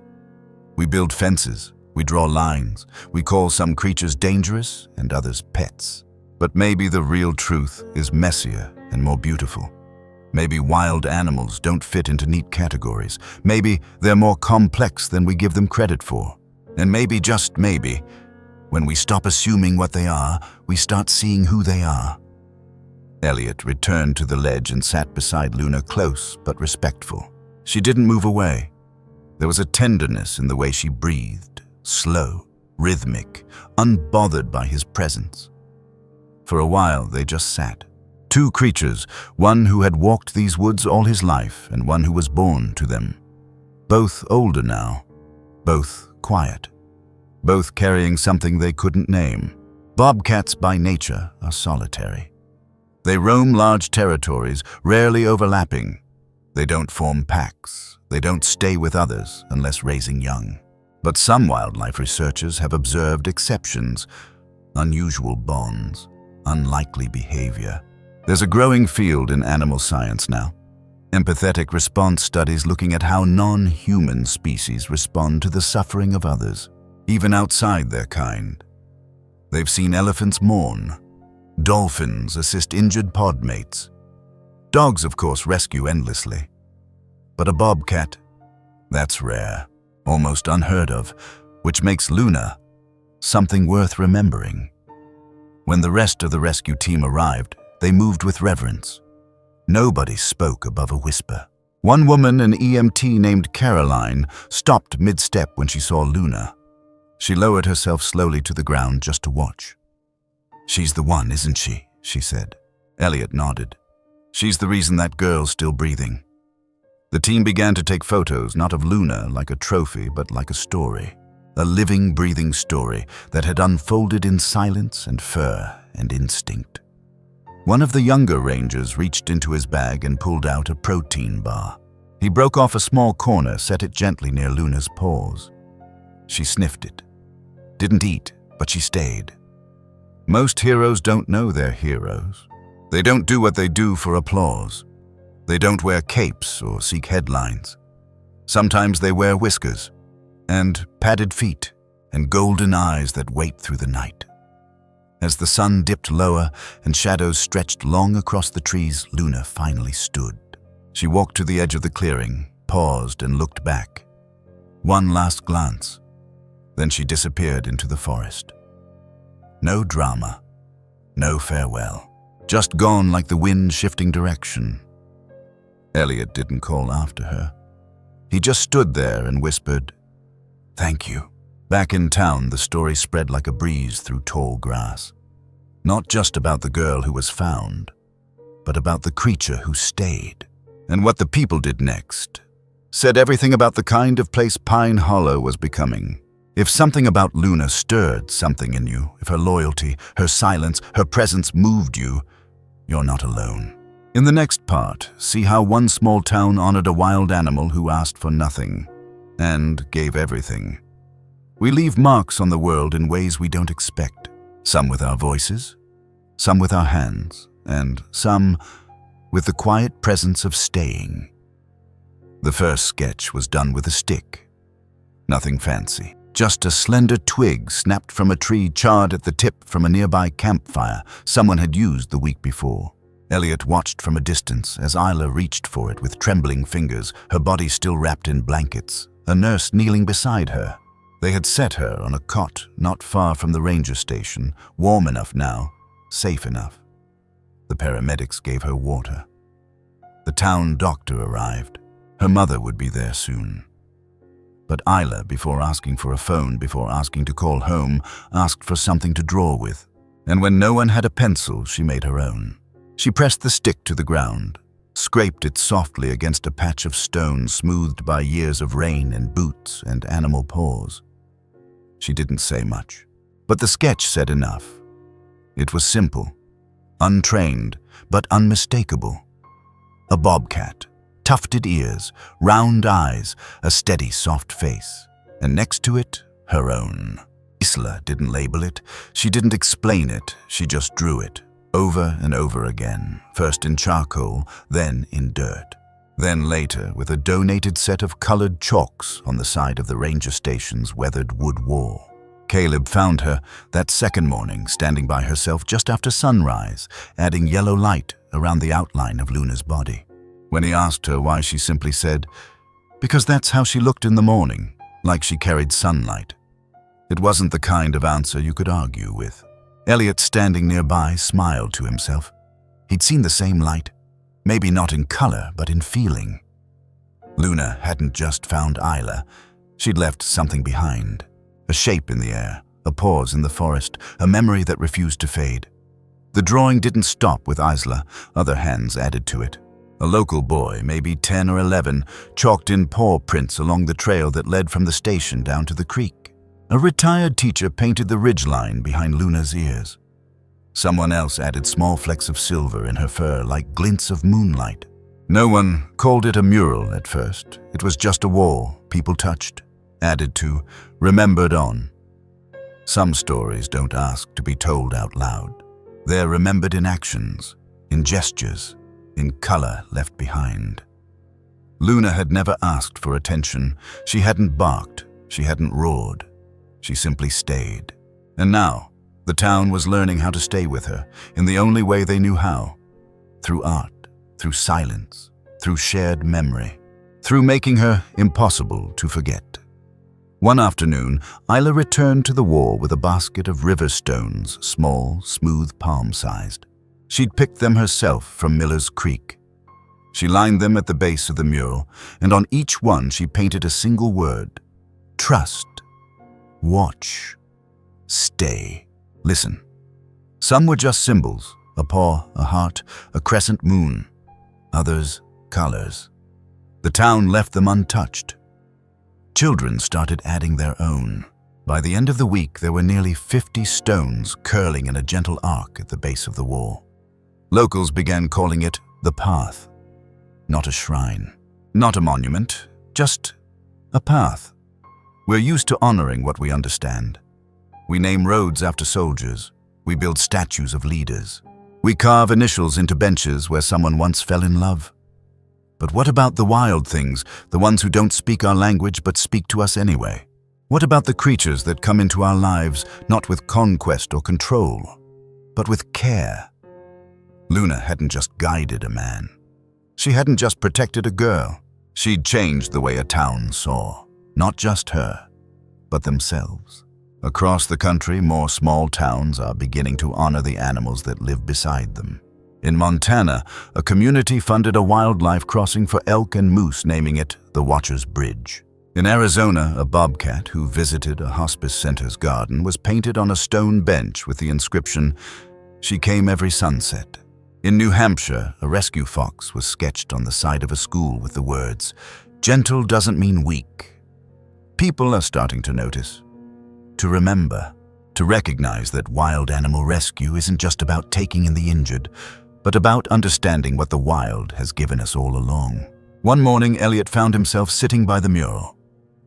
We build fences, we draw lines, we call some creatures dangerous and others pets. But maybe the real truth is messier and more beautiful. Maybe wild animals don't fit into neat categories. Maybe they're more complex than we give them credit for. And maybe, just maybe, when we stop assuming what they are, we start seeing who they are. Elliot returned to the ledge and sat beside Luna, close but respectful. She didn't move away. There was a tenderness in the way she breathed, slow, rhythmic, unbothered by his presence. For a while, they just sat. Two creatures, one who had walked these woods all his life and one who was born to them. Both older now, both quiet, both carrying something they couldn't name. Bobcats by nature are solitary. They roam large territories, rarely overlapping. They don't form packs. They don't stay with others unless raising young. But some wildlife researchers have observed exceptions, unusual bonds, unlikely behavior. There's a growing field in animal science now. Empathetic response studies looking at how non-human species respond to the suffering of others, even outside their kind. They've seen elephants mourn. Dolphins assist injured pod mates. Dogs, of course, rescue endlessly. But a bobcat, that's rare, almost unheard of, which makes Luna something worth remembering. When the rest of the rescue team arrived, they moved with reverence. Nobody spoke above a whisper. One woman, an EMT named Caroline, stopped mid-step when she saw Luna. She lowered herself slowly to the ground just to watch. "She's the one, isn't she?" she said. Elliot nodded. "She's the reason that girl's still breathing." The team began to take photos, not of Luna like a trophy, but like a story. A living, breathing story that had unfolded in silence and fur and instinct. One of the younger rangers reached into his bag and pulled out a protein bar. He broke off a small corner, set it gently near Luna's paws. She sniffed it. Didn't eat, but she stayed. Most heroes don't know they're heroes. They don't do what they do for applause. They don't wear capes or seek headlines. Sometimes they wear whiskers, and padded feet, and golden eyes that wait through the night. As the sun dipped lower and shadows stretched long across the trees, Luna finally stood. She walked to the edge of the clearing, paused and looked back. One last glance. Then she disappeared into the forest. No drama, no farewell. Just gone like the wind shifting direction. Elliot didn't call after her. He just stood there and whispered, "Thank you." Back in town, the story spread like a breeze through tall grass. Not just about the girl who was found, but about the creature who stayed. And what the people did next said everything about the kind of place Pine Hollow was becoming. If something about Luna stirred something in you, if her loyalty, her silence, her presence moved you, you're not alone. In the next part, see how one small town honored a wild animal who asked for nothing and gave everything. We leave marks on the world in ways we don't expect, some with our voices, some with our hands, and some with the quiet presence of staying. The first sketch was done with a stick. Nothing fancy. Just a slender twig snapped from a tree charred at the tip from a nearby campfire someone had used the week before. Elliot watched from a distance as Isla reached for it with trembling fingers, her body still wrapped in blankets, a nurse kneeling beside her. They had set her on a cot not far from the ranger station, warm enough now, safe enough. The paramedics gave her water. The town doctor arrived. Her mother would be there soon. But Isla, before asking for a phone, before asking to call home, asked for something to draw with. And when no one had a pencil, she made her own. She pressed the stick to the ground, scraped it softly against a patch of stone smoothed by years of rain and boots and animal paws. She didn't say much, but the sketch said enough. It was simple, untrained, but unmistakable. A bobcat, tufted ears, round eyes, a steady, soft face, and next to it, her own. Isla didn't label it, she didn't explain it, she just drew it, over and over again, first in charcoal, then in dirt. Then later, with a donated set of colored chalks on the side of the ranger station's weathered wood wall. Caleb found her that second morning, standing by herself just after sunrise, adding yellow light around the outline of Luna's body. When he asked her why, she simply said, "Because that's how she looked in the morning, like she carried sunlight." It wasn't the kind of answer you could argue with. Elliot, standing nearby, smiled to himself. He'd seen the same light, maybe not in color, but in feeling. Luna hadn't just found Isla, she'd left something behind. A shape in the air, a pause in the forest, a memory that refused to fade. The drawing didn't stop with Isla, other hands added to it. A local boy, maybe 10 or 11, chalked in paw prints along the trail that led from the station down to the creek. A retired teacher painted the ridgeline behind Luna's ears. Someone else added small flecks of silver in her fur like glints of moonlight. No one called it a mural at first. It was just a wall people touched, added to, remembered on. Some stories don't ask to be told out loud. They're remembered in actions, in gestures, in color left behind. Luna had never asked for attention. She hadn't barked. She hadn't roared. She simply stayed. And now, the town was learning how to stay with her in the only way they knew how. Through art, through silence, through shared memory, through making her impossible to forget. One afternoon, Isla returned to the wall with a basket of river stones, small, smooth, palm-sized. She'd picked them herself from Miller's Creek. She lined them at the base of the mural, and on each one she painted a single word: trust, watch, stay, listen. Some were just symbols, a paw, a heart, a crescent moon. Others, colors. The town left them untouched. Children started adding their own. By the end of the week, there were nearly 50 stones curling in a gentle arc at the base of the wall. Locals began calling it the path. Not a shrine, not a monument, just a path. We're used to honoring what we understand. We name roads after soldiers. We build statues of leaders. We carve initials into benches where someone once fell in love. But what about the wild things, the ones who don't speak our language but speak to us anyway? What about the creatures that come into our lives not with conquest or control, but with care? Luna hadn't just guided a man. She hadn't just protected a girl. She'd changed the way a town saw, not just her, but themselves. Across the country, more small towns are beginning to honor the animals that live beside them. In Montana, a community funded a wildlife crossing for elk and moose, naming it the Watcher's Bridge. In Arizona, a bobcat who visited a hospice center's garden was painted on a stone bench with the inscription, "She came every sunset." In New Hampshire, a rescue fox was sketched on the side of a school with the words, "Gentle doesn't mean weak." People are starting to notice, to remember, to recognize that wild animal rescue isn't just about taking in the injured, but about understanding what the wild has given us all along. One morning, Elliot found himself sitting by the mural.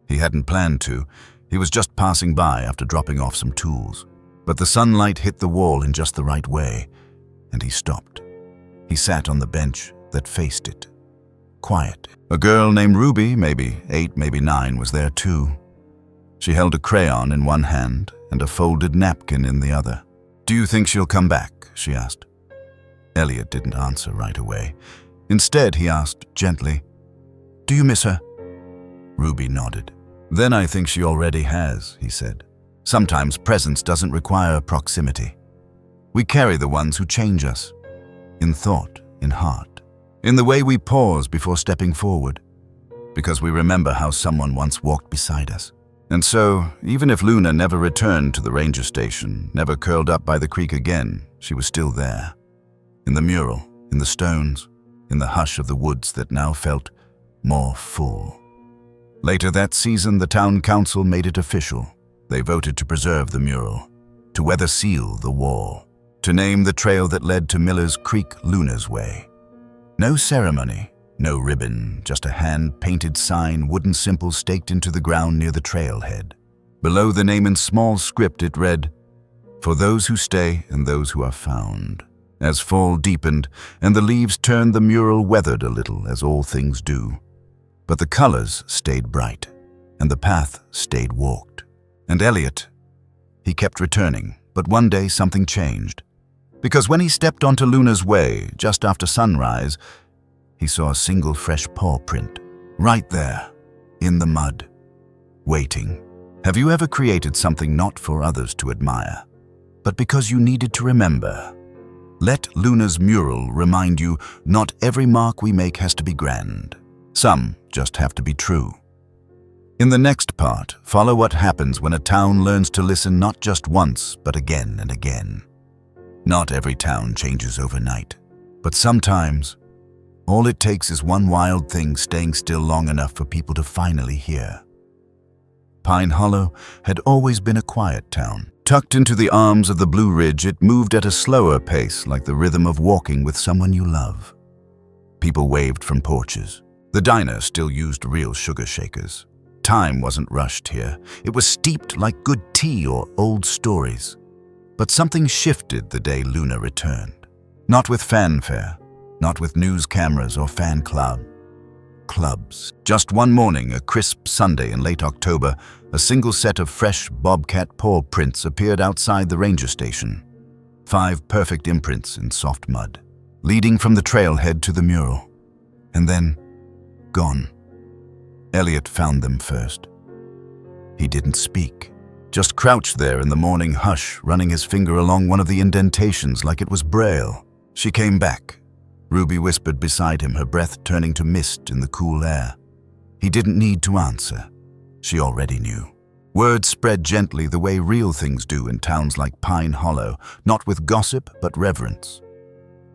He hadn't planned to. He was just passing by after dropping off some tools. But the sunlight hit the wall in just the right way, and he stopped. He sat on the bench that faced it, quiet. A girl named Ruby, maybe 8, maybe 9, was there too. She held a crayon in one hand and a folded napkin in the other. "Do you think she'll come back?" she asked. Elliot didn't answer right away. Instead, he asked gently, "Do you miss her?" Ruby nodded. "Then I think she already has," he said. "Sometimes presence doesn't require proximity. We carry the ones who change us, in thought, in heart, in the way we pause before stepping forward, because we remember how someone once walked beside us." And so, even if Luna never returned to the ranger station, never curled up by the creek again, she was still there. In the mural, in the stones, in the hush of the woods that now felt more full. Later that season, the town council made it official. They voted to preserve the mural, to weather seal the wall, to name the trail that led to Miller's Creek Luna's Way. No ceremony, no ribbon, just a hand-painted sign, wooden simple staked into the ground near the trailhead. Below the name in small script it read, "For those who stay and those who are found." As fall deepened and the leaves turned, the mural weathered a little, as all things do. But the colors stayed bright, and the path stayed walked. And Elliot, he kept returning, but one day something changed. Because when he stepped onto Luna's Way, just after sunrise, he saw a single fresh paw print, right there, in the mud, waiting. Have you ever created something not for others to admire, but because you needed to remember? Let Luna's mural remind you, not every mark we make has to be grand. Some just have to be true. In the next part, follow what happens when a town learns to listen not just once, but again and again. Not every town changes overnight, but sometimes all it takes is one wild thing staying still long enough for people to finally hear. Pine Hollow had always been a quiet town. Tucked into the arms of the Blue Ridge, it moved at a slower pace, like the rhythm of walking with someone you love. People waved from porches. The diner still used real sugar shakers. Time wasn't rushed here. It was steeped like good tea or old stories. But something shifted the day Luna returned. Not with fanfare, not with news cameras or fan clubs. Just one morning, a crisp Sunday in late October, a single set of fresh bobcat paw prints appeared outside the ranger station. 5 perfect imprints in soft mud, leading from the trailhead to the mural. And then, gone. Elliot found them first. He didn't speak, just crouched there in the morning hush, running his finger along one of the indentations like it was braille. She came back. Ruby whispered beside him, her breath turning to mist in the cool air. He didn't need to answer. She already knew. Words spread gently the way real things do in towns like Pine Hollow, not with gossip but reverence.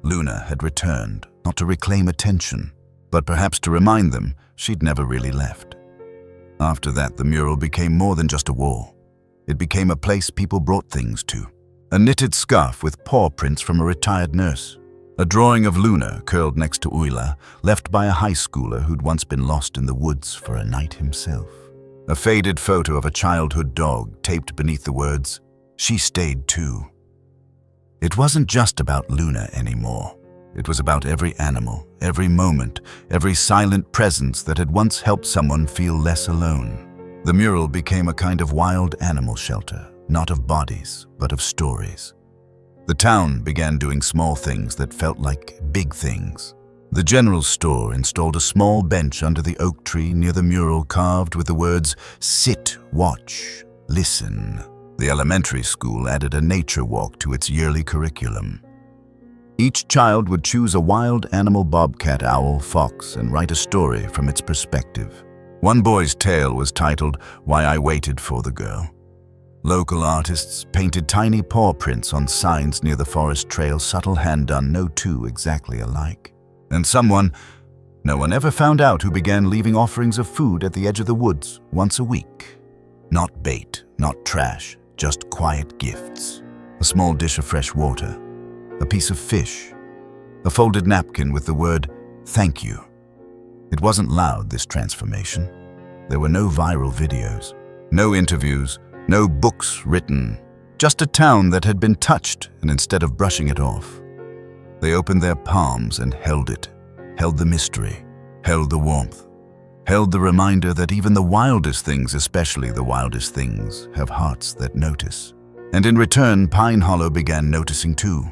Luna had returned, not to reclaim attention, but perhaps to remind them she'd never really left. After that, the mural became more than just a wall. It became a place people brought things to. A knitted scarf with paw prints from a retired nurse. A drawing of Luna curled next to Uyla, left by a high schooler who'd once been lost in the woods for a night himself. A faded photo of a childhood dog taped beneath the words, "She stayed too." It wasn't just about Luna anymore. It was about every animal, every moment, every silent presence that had once helped someone feel less alone. The mural became a kind of wild animal shelter, not of bodies, but of stories. The town began doing small things that felt like big things. The general store installed a small bench under the oak tree near the mural carved with the words, "Sit, watch, listen." The elementary school added a nature walk to its yearly curriculum. Each child would choose a wild animal, bobcat, owl, fox, and write a story from its perspective. One boy's tale was titled, "Why I Waited for the Girl." Local artists painted tiny paw prints on signs near the forest trail, subtle hand done, no two exactly alike. And someone, no one ever found out, who began leaving offerings of food at the edge of the woods once a week. Not bait, not trash, just quiet gifts. A small dish of fresh water, a piece of fish, a folded napkin with the word, "Thank you." It wasn't loud, this transformation. There were no viral videos, no interviews, no books written, just a town that had been touched, and instead of brushing it off, they opened their palms and held it, held the mystery, held the warmth, held the reminder that even the wildest things, especially the wildest things, have hearts that notice. And in return, Pine Hollow began noticing too.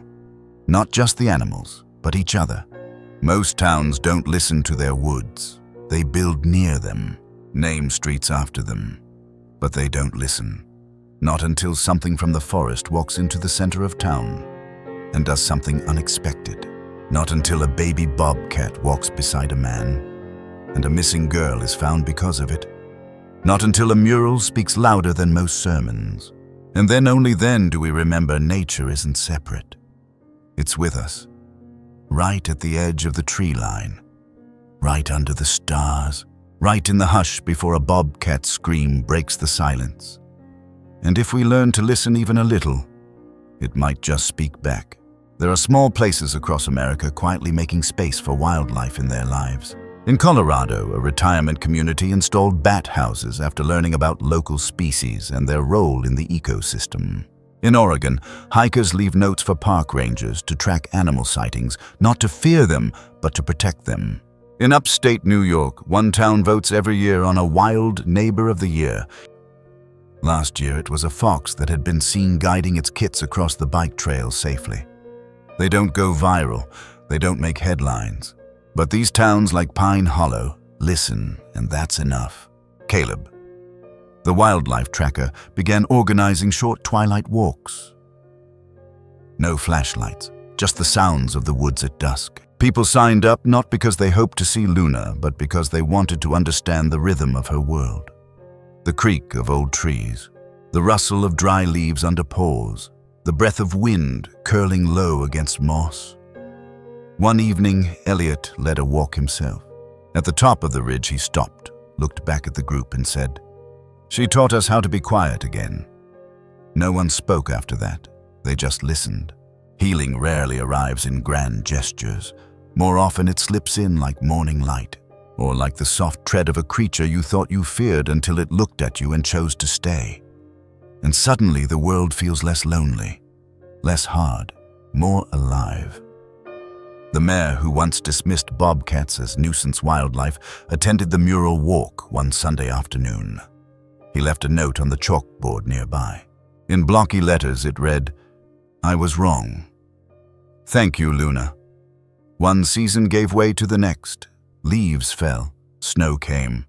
Not just the animals, but each other. Most towns don't listen to their woods. They build near them, name streets after them. But they don't listen. Not until something from the forest walks into the center of town and does something unexpected. Not until a baby bobcat walks beside a man and a missing girl is found because of it. Not until a mural speaks louder than most sermons. And then, only then, do we remember nature isn't separate. It's with us, right at the edge of the tree line, right under the stars, right in the hush before a bobcat scream breaks the silence. And if we learn to listen even a little, it might just speak back. There are small places across America quietly making space for wildlife in their lives. In Colorado, a retirement community installed bat houses after learning about local species and their role in the ecosystem. In Oregon, hikers leave notes for park rangers to track animal sightings, not to fear them, but to protect them. In upstate New York, one town votes every year on a Wild Neighbor of the Year. Last year, it was a fox that had been seen guiding its kits across the bike trail safely. They don't go viral, they don't make headlines. But these towns like Pine Hollow listen, and that's enough. Caleb, the wildlife tracker, began organizing short twilight walks. No flashlights, just the sounds of the woods at dusk. People signed up not because they hoped to see Luna, but because they wanted to understand the rhythm of her world. The creak of old trees, the rustle of dry leaves under Paws, the breath of wind curling low against moss. One evening, Elliot led a walk himself. At the top of the ridge, he stopped, looked back at the group and said, "She taught us how to be quiet again." No one spoke after that. They just listened. Healing rarely arrives in grand gestures. More often it slips in like morning light, or like the soft tread of a creature you thought you feared until it looked at you and chose to stay. And suddenly the world feels less lonely, less hard, more alive. The mayor, who once dismissed bobcats as nuisance wildlife, attended the mural walk one Sunday afternoon. He left a note on the chalkboard nearby. In blocky letters it read, "I was wrong. Thank you, Luna." One season gave way to the next. Leaves fell, snow came,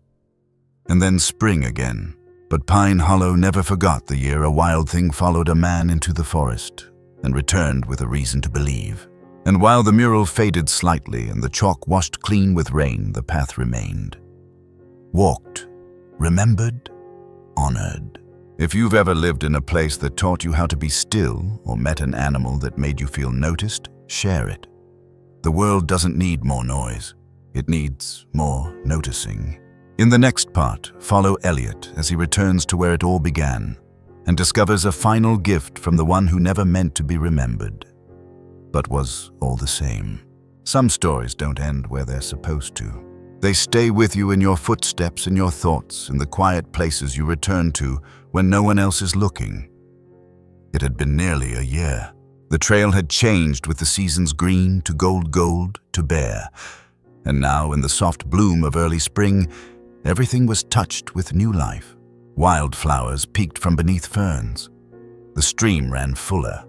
and then spring again. But Pine Hollow never forgot the year a wild thing followed a man into the forest and returned with a reason to believe. And while the mural faded slightly and the chalk washed clean with rain, the path remained. Walked, remembered, honored. If you've ever lived in a place that taught you how to be still or met an animal that made you feel noticed, share it. The world doesn't need more noise. It needs more noticing. In the next part, follow Elliot as he returns to where it all began and discovers a final gift from the one who never meant to be remembered, but was all the same. Some stories don't end where they're supposed to. They stay with you in your footsteps, in your thoughts, in the quiet places you return to when no one else is looking. It had been nearly a year. The trail had changed with the seasons green to gold to bare. And now, in the soft bloom of early spring, everything was touched with new life. Wildflowers peeked from beneath ferns. The stream ran fuller.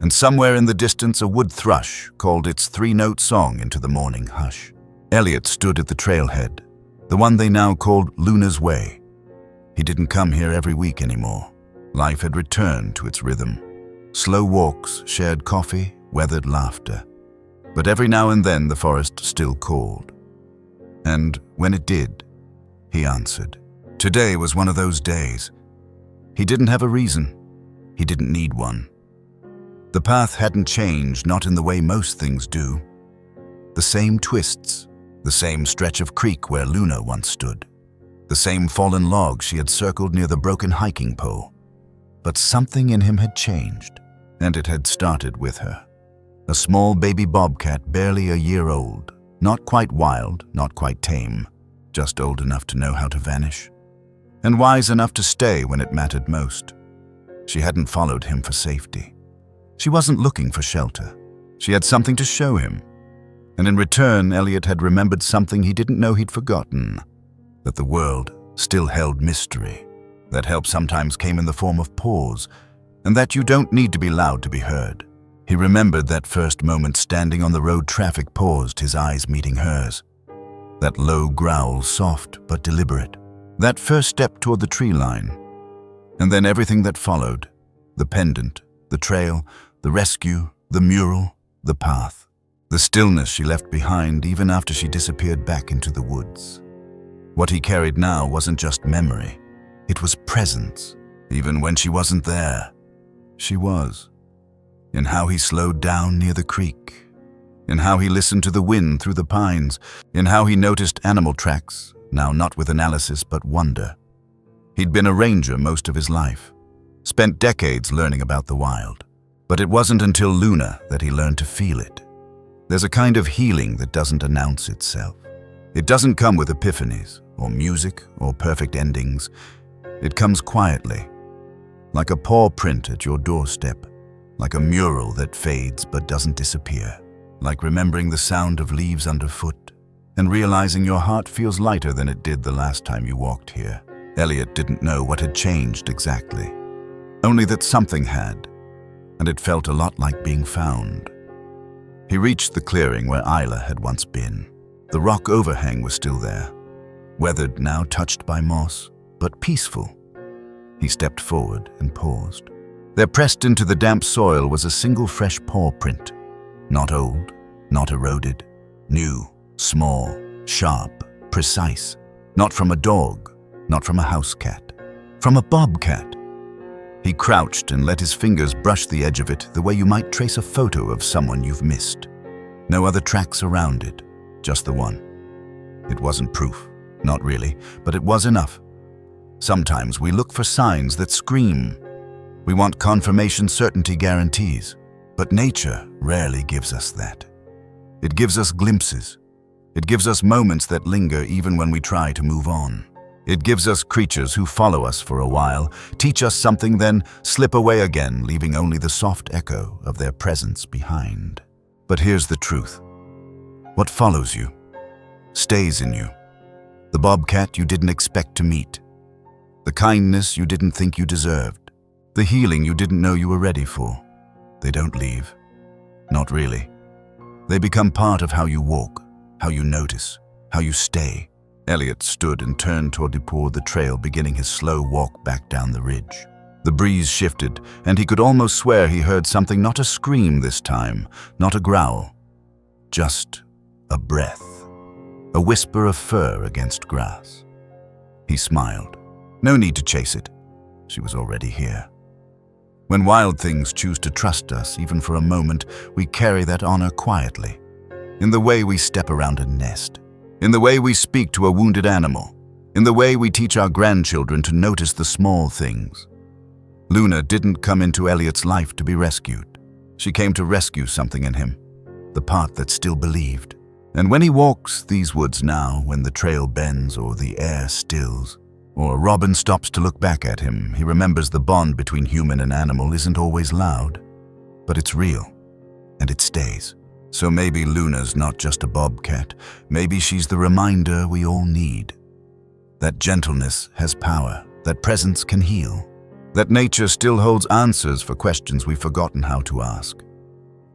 And somewhere in the distance, a wood thrush called its three-note song into the morning hush. Elliot stood at the trailhead, the one they now called Luna's Way. He didn't come here every week anymore. Life had returned to its rhythm. Slow walks, shared coffee, weathered laughter. But every now and then the forest still called. And when it did, he answered. Today was one of those days. He didn't have a reason. He didn't need one. The path hadn't changed, not in the way most things do. The same twists, the same stretch of creek where Luna once stood, the same fallen log she had circled near the broken hiking pole. But something in him had changed, and it had started with her. A small baby bobcat, barely a year old, not quite wild, not quite tame, just old enough to know how to vanish, and wise enough to stay when it mattered most. She hadn't followed him for safety. She wasn't looking for shelter. She had something to show him. And in return, Elliot had remembered something he didn't know he'd forgotten, that the world still held mystery, that help sometimes came in the form of Paws, and that you don't need to be loud to be heard. He remembered that first moment standing on the road, traffic paused, his eyes meeting hers. That low growl, soft but deliberate. That first step toward the tree line. And then everything that followed, the pendant, the trail, the rescue, the mural, the path. The stillness she left behind even after she disappeared back into the woods. What he carried now wasn't just memory. It was presence. Even when she wasn't there, she was. In how he slowed down near the creek. In how he listened to the wind through the pines. In how he noticed animal tracks, now not with analysis but wonder. He'd been a ranger most of his life. Spent decades learning about the wild. But it wasn't until Luna that he learned to feel it. There's a kind of healing that doesn't announce itself. It doesn't come with epiphanies, or music, or perfect endings. It comes quietly, like a paw print at your doorstep, like a mural that fades but doesn't disappear, like remembering the sound of leaves underfoot, and realizing your heart feels lighter than it did the last time you walked here. Elliot didn't know what had changed exactly, only that something had, and it felt a lot like being found. He reached the clearing where Isla had once been. The rock overhang was still there, weathered now, touched by moss, but peaceful. He stepped forward and paused. There, pressed into the damp soil, was a single fresh paw print. Not old, not eroded, new, small, sharp, precise. Not from a dog, not from a house cat, from a bobcat. He crouched and let his fingers brush the edge of it the way you might trace a photo of someone you've missed. No other tracks around it, just the one. It wasn't proof, not really, but it was enough. Sometimes we look for signs that scream. We want confirmation, certainty, guarantees. But nature rarely gives us that. It gives us glimpses. It gives us moments that linger even when we try to move on. It gives us creatures who follow us for a while, teach us something, then slip away again, leaving only the soft echo of their presence behind. But here's the truth. What follows you stays in you. The bobcat you didn't expect to meet. The kindness you didn't think you deserved. The healing you didn't know you were ready for. They don't leave. Not really. They become part of how you walk, how you notice, how you stay. Elliot stood and turned toward the trail, beginning his slow walk back down the ridge. The breeze shifted, and he could almost swear he heard something, not a scream this time, not a growl, just a breath, a whisper of fur against grass. He smiled. No need to chase it. She was already here. When wild things choose to trust us, even for a moment, we carry that honor quietly, in the way we step around a nest, in the way we speak to a wounded animal, in the way we teach our grandchildren to notice the small things. Luna didn't come into Elliot's life to be rescued. She came to rescue something in him, the part that still believed. And when he walks these woods now, when the trail bends or the air stills, or Robin stops to look back at him, he remembers the bond between human and animal isn't always loud, but it's real, and it stays. So maybe Luna's not just a bobcat. Maybe she's the reminder we all need. That gentleness has power, that presence can heal, that nature still holds answers for questions we've forgotten how to ask,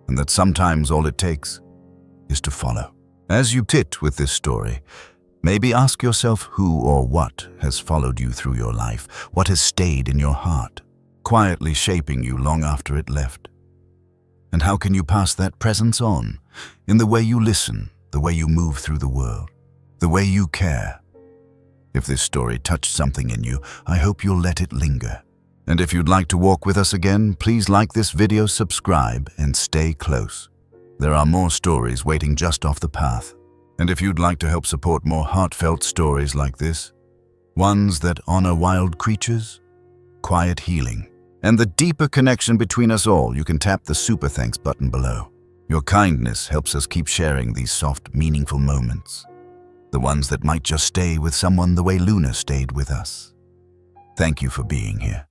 and that sometimes all it takes is to follow. As you sit with this story, maybe ask yourself who or what has followed you through your life, what has stayed in your heart, quietly shaping you long after it left. And how can you pass that presence on in the way you listen, the way you move through the world, the way you care? If this story touched something in you, I hope you'll let it linger. And if you'd like to walk with us again, please like this video, subscribe, and stay close. There are more stories waiting just off the path. And if you'd like to help support more heartfelt stories like this, ones that honor wild creatures, quiet healing, and the deeper connection between us all, you can tap the Super Thanks button below. Your kindness helps us keep sharing these soft, meaningful moments, the ones that might just stay with someone the way Luna stayed with us. Thank you for being here.